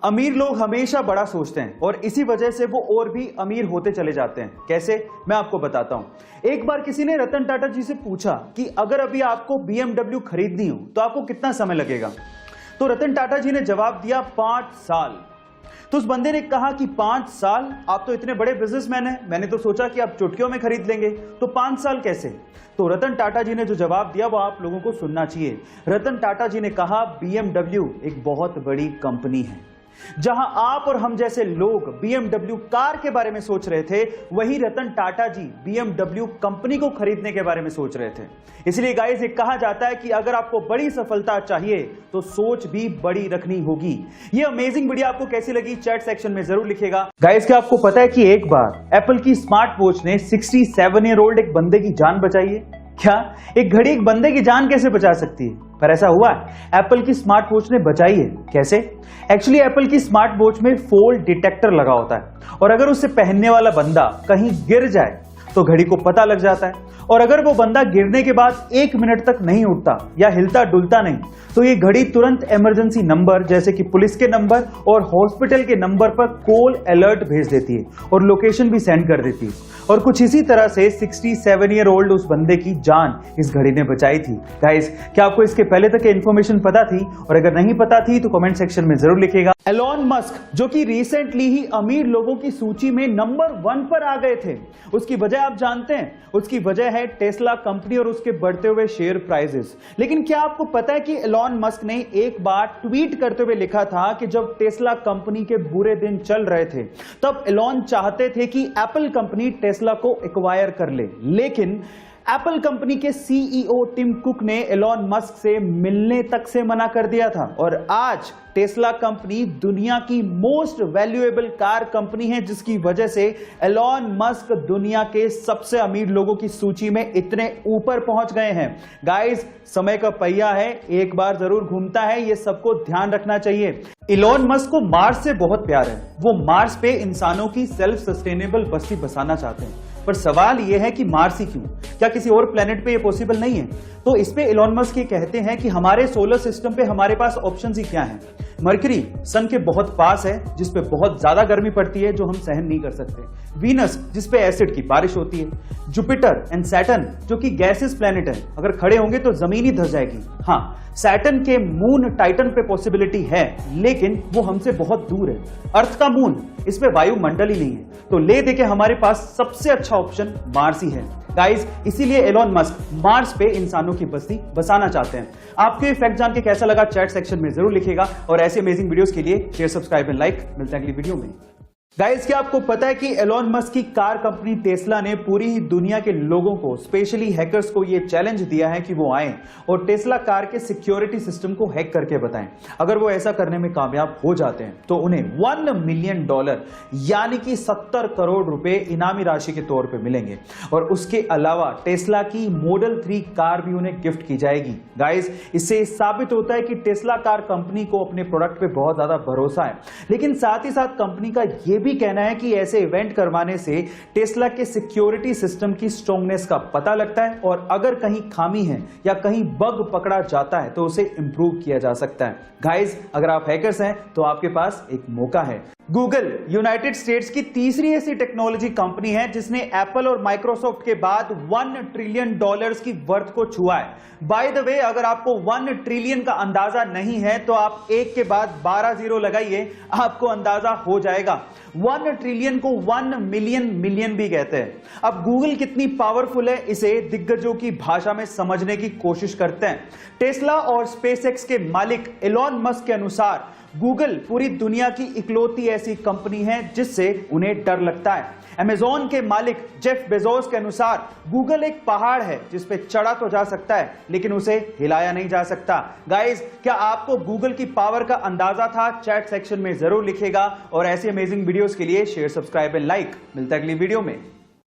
अमीर लोग हमेशा बड़ा सोचते हैं और इसी वजह से वो और भी अमीर होते चले जाते हैं। कैसे, मैं आपको बताता हूं। एक बार किसी ने रतन टाटा जी से पूछा कि अगर अभी आपको BMW खरीदनी हो तो आपको कितना समय लगेगा। तो रतन टाटा जी ने जवाब दिया 5 साल। तो उस बंदे ने कहा कि 5 साल, आप तो इतने बड़े बिजनेसमैन हैं, मैंने तो सोचा कि आप चुटकियों में खरीद लेंगे, तो 5 साल कैसे। तो रतन टाटा जी ने जो जवाब दिया वो आप लोगों को सुनना चाहिए। रतन टाटा जी ने कहा BMW एक बहुत बड़ी कंपनी है। जहां आप और हम जैसे लोग BMW कार के बारे में सोच रहे थे, वही रतन टाटा जी BMW कंपनी को खरीदने के बारे में सोच रहे थे। इसलिए गाइस, ये कहा जाता है कि अगर आपको बड़ी सफलता चाहिए तो सोच भी बड़ी रखनी होगी। ये अमेजिंग वीडियो आपको कैसी लगी चैट सेक्शन में जरूर लिखिएगा। गाइस, क्या आपको पता है कि एक बार एप्पल की स्मार्ट वॉच ने 67 ईयर ओल्ड एक बंदे की जान बचाई है। क्या एक घड़ी एक बंदे की जान कैसे बचा सकती है? पर ऐसा हुआ है, एप्पल की स्मार्ट वॉच ने बचाई है। कैसे? एक्चुअली एप्पल की स्मार्ट वॉच में फॉल डिटेक्टर लगा होता है और अगर उसे पहनने वाला बंदा कहीं गिर जाए तो घड़ी को पता लग जाता है, और अगर वो बंदा गिरने के बाद 1 मिनट तक नहीं उठता या हिलता डुलता नहीं तो ये घड़ी तुरंत इमरजेंसी नंबर जैसे कि पुलिस के नंबर और हॉस्पिटल के नंबर पर कॉल अलर्ट भेज देती है और लोकेशन भी सेंड कर देती है। और कुछ इसी तरह से 67 ईयर ओल्ड उस बंदे की जान इस घड़ी ने बचाई थी। गाइस, क्या आपको इसके पहले तक इन्फॉर्मेशन पता थी? और अगर नहीं पता थी तो कमेंट सेक्शन में जरूर लिखिएगा। एलॉन मस्क, जो कि रिसेंटली ही अमीर लोगों की सूची में नंबर 1 पर आ गए थे, उसकी वजह आप जानते हैं? उसकी वजह है टेस्ला कंपनी और उसके बढ़ते हुए शेयर प्राइसेस। लेकिन क्या आपको पता है कि एलॉन मस्क ने एक बार ट्वीट करते हुए लिखा था कि जब टेस्ला कंपनी के बुरे दिन चल रहे थे तब एलॉन चाहते थे कि एप्पल कंपनी टेस्ला को एक्वायर कर ले, लेकिन एप्पल कंपनी के सीईओ टिम कुक ने एलॉन मस्क से मिलने तक से मना कर दिया था। और आज टेस्ला कंपनी दुनिया की मोस्ट वैल्यूएबल कार कंपनी है, जिसकी वजह से एलॉन मस्क दुनिया के सबसे अमीर लोगों की सूची में इतने ऊपर पहुंच गए हैं। गाइस, समय का पहिया है, एक बार जरूर घूमता है, ये सबको ध्यान रखना चाहिए। एलॉन मस्क को मार्स से बहुत प्यार है। वो मार्स पे इंसानों की सेल्फ सस्टेनेबल बस्ती बसाना चाहते हैं। पर सवाल यह है कि मार्स ही क्यों? क्या किसी और प्लेनेट पे ये पॉसिबल नहीं है? तो इस पे एलॉन मस्क ये कहते हैं कि हमारे सोलर सिस्टम पे हमारे पास ऑप्शंस ही क्या हैं। मरकरी सन के बहुत पास है, जिस पे बहुत ज्यादा गर्मी पड़ती है जो हम सहन नहीं कर सकते। वीनस, जिस पे एसिड की बारिश होती है। जुपिटर एंड सैटर्न, जो कि गैसेस प्लेनेट है, अगर खड़े होंगे तो जमीन ही धस जाएगी। हाँ, सैटर्न के मून टाइटन पे पॉसिबिलिटी है, लेकिन वो हमसे बहुत दूर है। अर्थ का मून, इस पे वायुमंडल ही नहीं है। तो ले देके हमारे पास सबसे अच्छा ऑप्शन मार्स ही है। गाइस, इसीलिए एलॉन मस्क मार्स पे इंसानों की बस्ती बसाना चाहते हैं। आपको ये फैक्ट जान के कैसा लगा चैट सेक्शन में जरूर लिखिएगा, और ऐसे अमेजिंग वीडियोस के लिए शेयर, सब्सक्राइब एंड लाइक। मिलते हैं अगली वीडियो में। गाइस, क्या आपको पता है कि एलॉन मस्क की कार कंपनी टेस्ला ने पूरी ही दुनिया के लोगों को, स्पेशली हैकर्स को, यह चैलेंज दिया है कि वो आए और टेस्ला कार के सिक्योरिटी सिस्टम को हैक करके बताएं। अगर वो ऐसा करने में कामयाब हो जाते हैं तो उन्हें $1 मिलियन यानी कि 70 करोड़ रुपए इनामी राशि के तौर पे मिलेंगे, और उसके अलावा टेस्ला की मॉडल 3 कार भी उन्हें गिफ्ट की जाएगी। गाइस, इससे साबित होता है कि टेस्ला कार कंपनी को अपने प्रोडक्ट पे बहुत ज्यादा भरोसा है। लेकिन साथ ही साथ कंपनी का यह भी कहना है कि ऐसे इवेंट करवाने से टेस्ला के सिक्योरिटी सिस्टम की स्ट्रांगनेस का पता लगता है, और अगर कहीं खामी है या कहीं बग पकड़ा जाता है तो उसे इंप्रूव किया जा सकता है। गाइस, अगर आप हैकर्स हैं तो आपके पास एक मौका है। गूगल यूनाइटेड स्टेट्स की तीसरी ऐसी टेक्नोलॉजी कंपनी है जिसने एप्पल और माइक्रोसॉफ्ट के बाद $1 ट्रिलियन की वर्थ को छुआ है। बाय द वे, अगर आपको 1 ट्रिलियन का अंदाजा नहीं है तो आप एक के बाद 12 जीरो लगाइए, आपको अंदाजा हो जाएगा। 1 ट्रिलियन को 1 मिलियन भी कहते हैं। अब गूगल कितनी पावरफुल है, इसे दिग्गजों की भाषा में समझने की कोशिश करते हैं। टेस्ला और स्पेसएक्स के मालिक एलॉन मस्क के अनुसार गूगल पूरी दुनिया की इकलौती ऐसी कंपनी है जिससे उन्हें डर लगता है। अमेज़न के मालिक जेफ बेजोस के अनुसार गूगल एक पहाड़ है जिस पे चढ़ा तो जा सकता है लेकिन उसे हिलाया नहीं जा सकता। गाइस, क्या आपको गूगल की पावर का अंदाजा था? चैट सेक्शन में जरूर लिखिएगा, और ऐसी अमेजिंग वीडियोस के लिए शेयर, सब्सक्राइब एंड लाइक। मिलता है अगली वीडियो में।